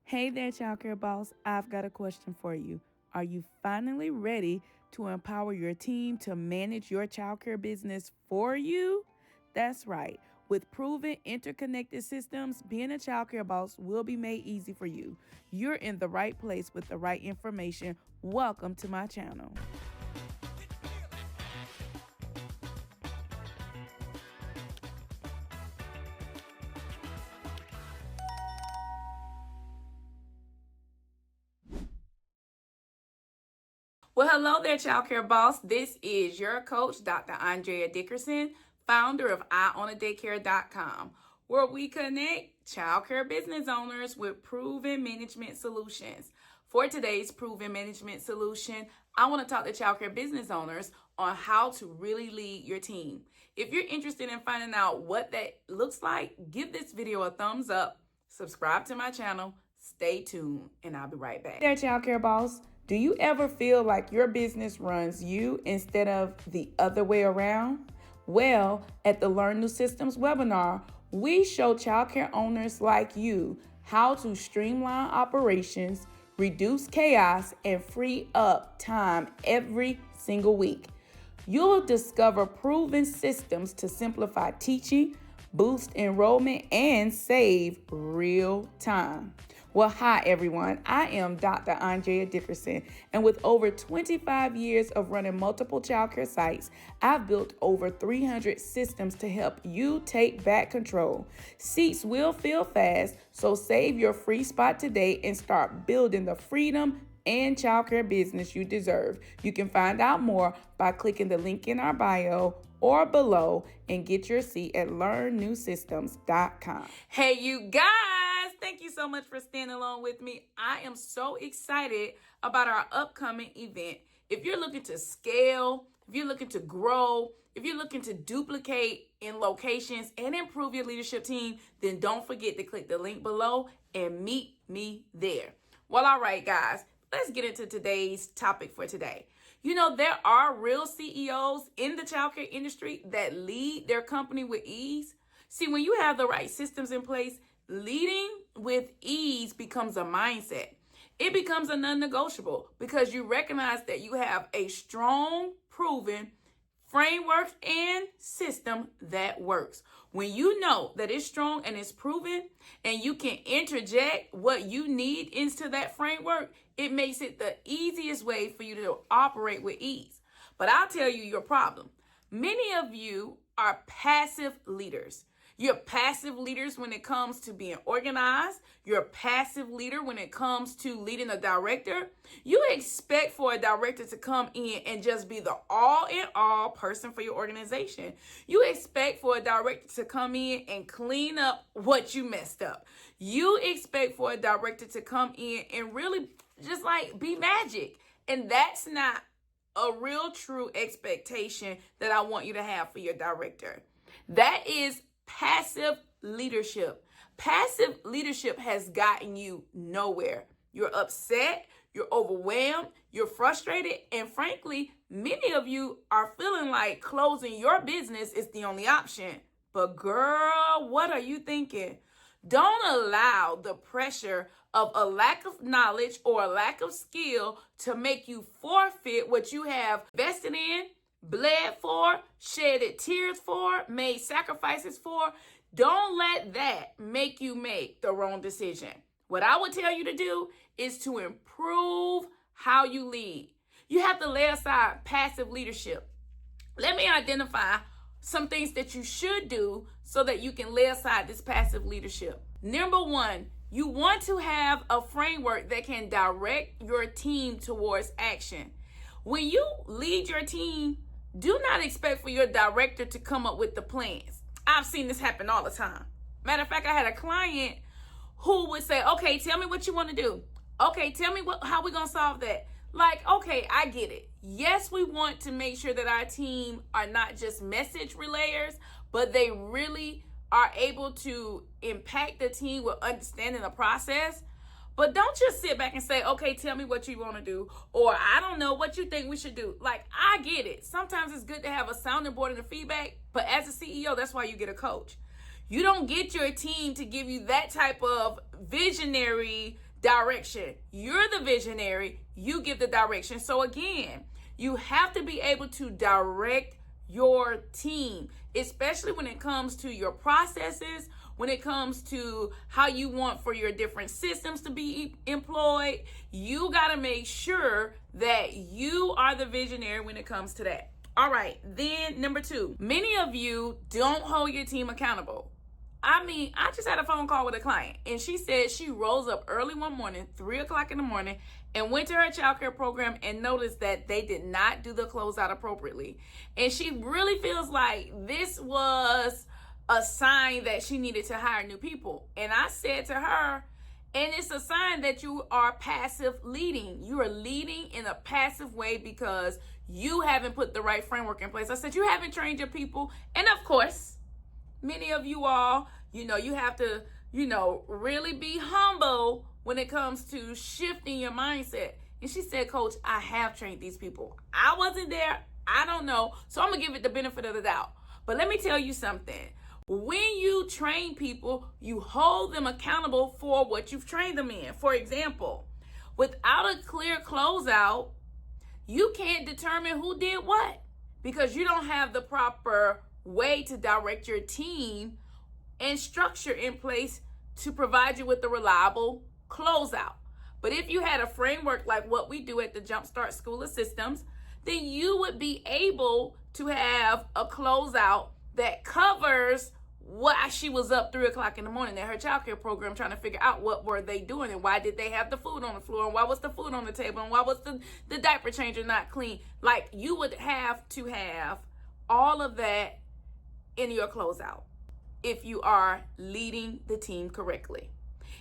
Hey there, Childcare Boss. I've got a question for you. Are you finally ready to empower your team to manage your childcare business for you? That's right. With proven interconnected systems, being a childcare boss will be made easy for you. You're in the right place with the right information. Welcome to my channel. Well, hello there, Childcare Boss. This is your coach, Dr. Andrea Dickerson, founder of IOwnADaycare.com, where we connect childcare business owners with proven management solutions. For today's proven management solution, I want to talk to childcare business owners on how to really lead your team. If you're interested in finding out what that looks like, give this video a thumbs up, subscribe to my channel, stay tuned, and I'll be right back. Hey there, Childcare Boss. Do you ever feel like your business runs you instead of the other way around? Well, at the Learn New Systems webinar, we show childcare owners like you how to streamline operations, reduce chaos, and free up time every single week. You'll discover proven systems to simplify teaching, boost enrollment, and save real time. Well, hi everyone. I am Dr. Andrea Dickerson, and with over 25 years of running multiple childcare sites, I've built over 300 systems to help you take back control. Seats will fill fast, so save your free spot today and start building the freedom and childcare business you deserve. You can find out more by clicking the link in our bio or below and get your seat at learnnewsystems.com. Hey, you guys. Thank you so much for staying along with me. I am so excited about our upcoming event. If you're looking to scale, if you're looking to grow, if you're looking to duplicate in locations and improve your leadership team, then don't forget to click the link below and meet me there. Well, all right, guys, let's get into today's topic for today. You know, there are real CEOs in the childcare industry that lead their company with ease. See, when you have the right systems in place, leading with ease becomes a mindset. It becomes a non-negotiable because you recognize that you have a strong, proven framework and system that works. When you know that it's strong and it's proven and you can interject what you need into that framework, it makes it the easiest way for you to operate with ease. But I'll tell you your problem. Many of you are passive leaders. You're passive leaders when it comes to being organized. You're a passive leader when it comes to leading a director. You expect for a director to come in and just be the all-in-all person for your organization. You expect for a director to come in and clean up what you messed up. You expect for a director to come in and really just like be magic. And that's not a real true expectation that I want you to have for your director. That is passive leadership. Passive leadership has gotten you nowhere. You're upset, you're overwhelmed, you're frustrated, and frankly, many of you are feeling like closing your business is the only option. But girl, what are you thinking? Don't allow the pressure of a lack of knowledge or a lack of skill to make you forfeit what you have invested in, bled for, shedded tears for, made sacrifices for. Don't let that make you make the wrong decision. What I would tell you to do is to improve how you lead. You have to lay aside passive leadership. Let me identify some things that you should do so that you can lay aside this passive leadership. Number one, you want to have a framework that can direct your team towards action. When you lead your team, do not expect for your director to come up with the plans. I've seen this happen all the time. Matter of fact, I had a client who would say, okay, tell me what you want to do. Okay, tell me how we're going to solve that. Like, okay, I get it. Yes, we want to make sure that our team are not just message relayers, but they really are able to impact the team with understanding the process. But don't just sit back and say, okay, tell me what you want to do. Or I don't know what you think we should do. Like, I get it. Sometimes it's good to have a sounding board and a feedback. But as a CEO, that's why you get a coach. You don't get your team to give you that type of visionary direction. You're the visionary. You give the direction. So again, you have to be able to direct your team, especially when it comes to your processes, when it comes to how you want for your different systems to be employed. You got to make sure that you are the visionary when it comes to that. All right, then number 2, many of you don't hold your team accountable. I just had a phone call with a client, and she said she rose up early one morning, 3 o'clock in the morning, and went to her childcare program and noticed that they did not do the closeout appropriately. And she really feels like this was a sign that she needed to hire new people. And I said to her, and it's a sign that you are passive leading. You are leading in a passive way because you haven't put the right framework in place. I said, you haven't trained your people. And of course, many of you all, you have to, really be humble when it comes to shifting your mindset. And she said, Coach, I have trained these people. I wasn't there. I don't know. So I'm going to give it the benefit of the doubt. But let me tell you something. When you train people, you hold them accountable for what you've trained them in. For example, without a clear closeout, you can't determine who did what because you don't have the proper way to direct your team and structure in place to provide you with a reliable closeout. But if you had a framework like what we do at the Jumpstart School of Systems, then you would be able to have a closeout that covers why she was up 3 o'clock in the morning at her childcare program trying to figure out what were they doing and why did they have the food on the floor and why was the food on the table and why was the diaper changer not clean. Like, you would have to have all of that in your closeout if you are leading the team correctly.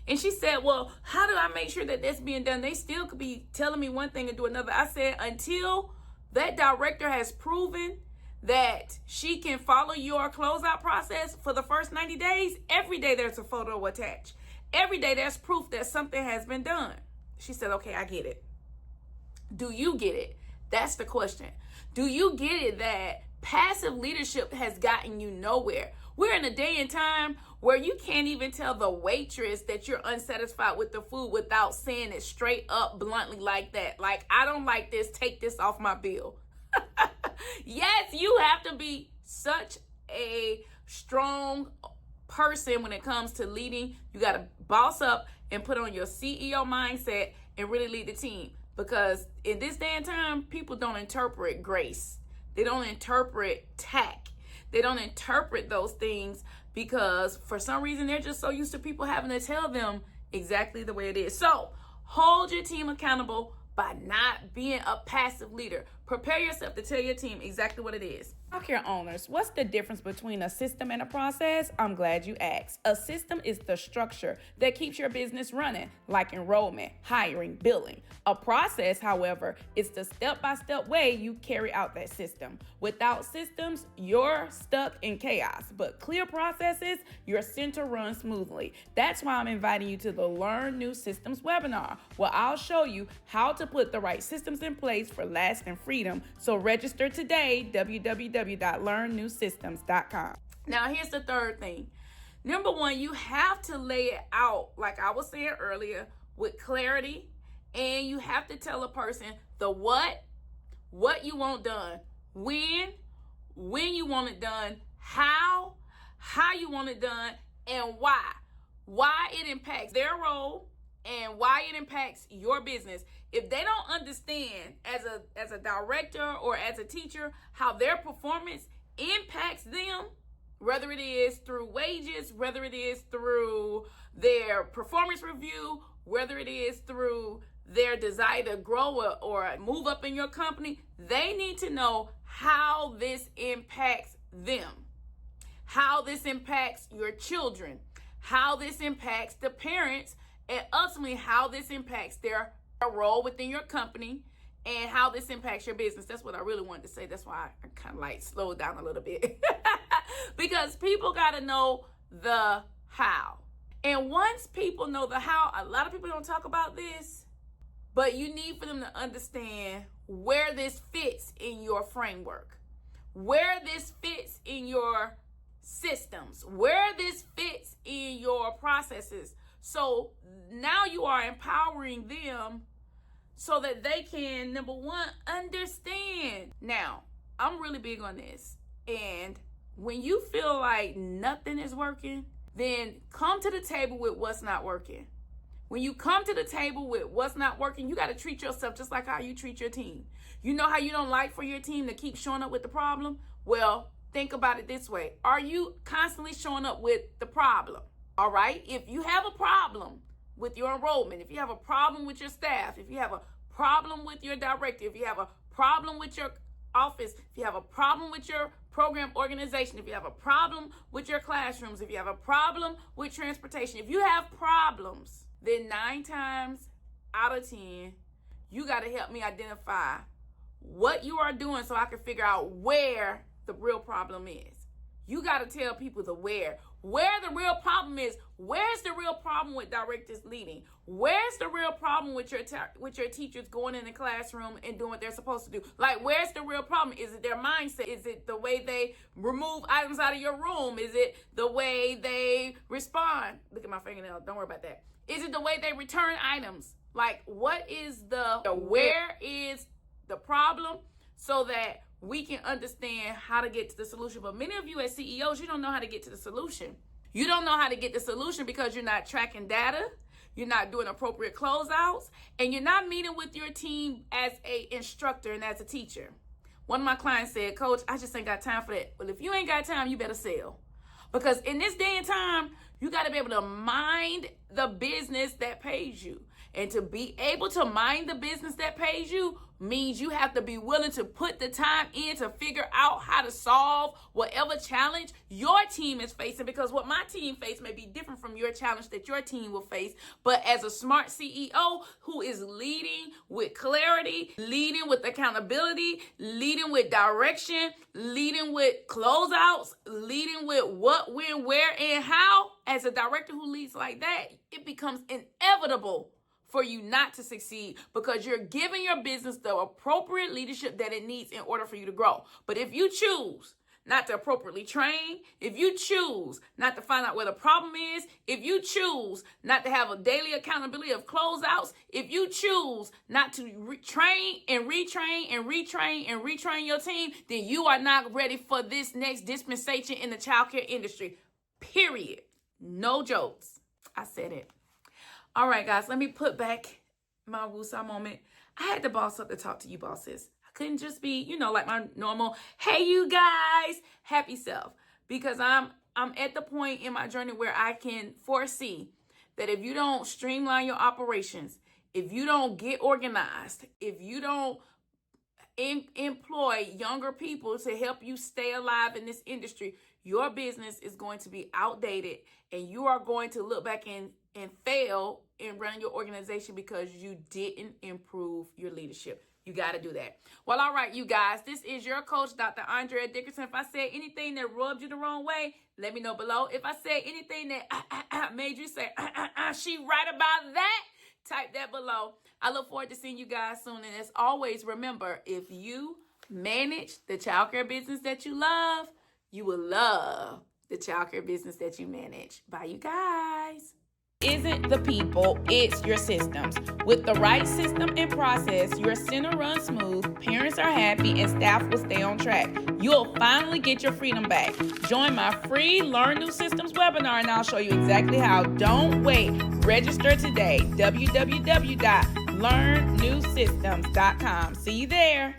And she said, well, how do I make sure that that's being done? They still could be telling me one thing and do another. I said, until that director has proven that she can follow your closeout process for the first 90 days, every day there's a photo attached. Every day there's proof that something has been done. She said, okay, I get it. Do you get it? That's the question. Do you get it that passive leadership has gotten you nowhere? We're in a day and time where you can't even tell the waitress that you're unsatisfied with the food without saying it straight up bluntly like that. Like, I don't like this, take this off my bill. Yes, you have to be such a strong person when it comes to leading. You got to boss up and put on your CEO mindset and really lead the team. Because in this day and time, people don't interpret grace. They don't interpret tact. They don't interpret those things because for some reason they're just so used to people having to tell them exactly the way it is. So hold your team accountable by not being a passive leader. Prepare yourself to tell your team exactly what it is. Childcare owners, what's the difference between a system and a process? I'm glad you asked. A system is the structure that keeps your business running, like enrollment, hiring, billing. A process, however, is the step-by-step way you carry out that system. Without systems, you're stuck in chaos. But clear processes, your center runs smoothly. That's why I'm inviting you to the Learn New Systems webinar, where I'll show you how to put the right systems in place for lasting freedom. So register today, www.learnnewsystems.com. Now, here's the third thing. Number one, you have to lay it out, like I was saying earlier, with clarity. And you have to tell a person the what you want done, when you want it done, how you want it done, and why it impacts their role and why it impacts your business. If they don't understand as a director or as a teacher how their performance impacts them, whether it is through wages, whether it is through their performance review, whether it is through their desire to grow or move up in your company, they need to know how this impacts them, how this impacts your children, how this impacts the parents, and ultimately how this impacts their role within your company and how this impacts your business. That's what I really wanted to say. That's why I kind of like slowed down a little bit because people got to know the how. And once people know the how, a lot of people don't talk about this, but you need for them to understand where this fits in your framework, where this fits in your systems, where this fits in your processes, So now you are empowering them so that they can, number one, understand. Now, I'm really big on this. And when you feel like nothing is working, then come to the table with what's not working. When you come to the table with what's not working, you got to treat yourself just like how you treat your team. You know how you don't like for your team to keep showing up with the problem? Well, think about it this way. Are you constantly showing up with the problem? All right? If you have a problem with your enrollment, if you have a problem with your staff, if you have a problem with your director, if you have a problem with your office, if you have a problem with your program organization, if you have a problem with your classrooms, if you have a problem with transportation, if you have problems, then 9 times out of 10, you got to help me identify what you are doing so I can figure out where the real problem is. You got to tell people the where the real problem is. Where's the real problem with directors leading? Where's the real problem with your teachers going in the classroom and doing what they're supposed to do? Like, where's the real problem? Is it their mindset? Is it the way they remove items out of your room? Is it the way they respond? Look at my fingernail. Don't worry about that. Is it the way they return items? Like, what is where is the problem so that we can understand how to get to the solution? But many of you as CEOs, you don't know how to get to the solution. You don't know how to get the solution because you're not tracking data, you're not doing appropriate closeouts, and you're not meeting with your team as an instructor and as a teacher. One of my clients said, Coach, I just ain't got time for that. Well, if you ain't got time, you better sell. Because in this day and time, you got to be able to mind the business that pays you. And to be able to mind the business that pays you means you have to be willing to put the time in to figure out how to solve whatever challenge your team is facing. Because what my team face may be different from your challenge that your team will face. But as a smart CEO who is leading with clarity, leading with accountability, leading with direction, leading with closeouts, leading with what, when, where, and how, as a director who leads like that, it becomes inevitable for you not to succeed because you're giving your business the appropriate leadership that it needs in order for you to grow. But if you choose not to appropriately train, if you choose not to find out where the problem is, if you choose not to have a daily accountability of closeouts, if you choose not to train and retrain and retrain and retrain your team, then you are not ready for this next dispensation in the childcare industry. Period. No jokes. I said it. All right, guys, let me put back my woosah moment. I had to boss up to talk to you bosses. I couldn't just be, like my normal, hey, you guys, happy self. Because I'm at the point in my journey where I can foresee that if you don't streamline your operations, if you don't get organized, if you don't employ younger people to help you stay alive in this industry, your business is going to be outdated and you are going to look back and fail in running your organization because you didn't improve your leadership. You got to do that. Well, all right, you guys, this is your coach, Dr. Andrea Dickerson. If I said anything that rubbed you the wrong way, let me know below. If I said anything that made you say, she right about that, type that below. I look forward to seeing you guys soon. And as always, remember, if you manage the childcare business that you love, you will love the childcare business that you manage. Bye, you guys. Isn't the people, it's your systems. With the right system and process, your center runs smooth, parents are happy, and staff will stay on track. You'll finally get your freedom back. Join my free Learn New Systems webinar and I'll show you exactly how. Don't wait. Register today. www.learnnewsystems.com. See you there.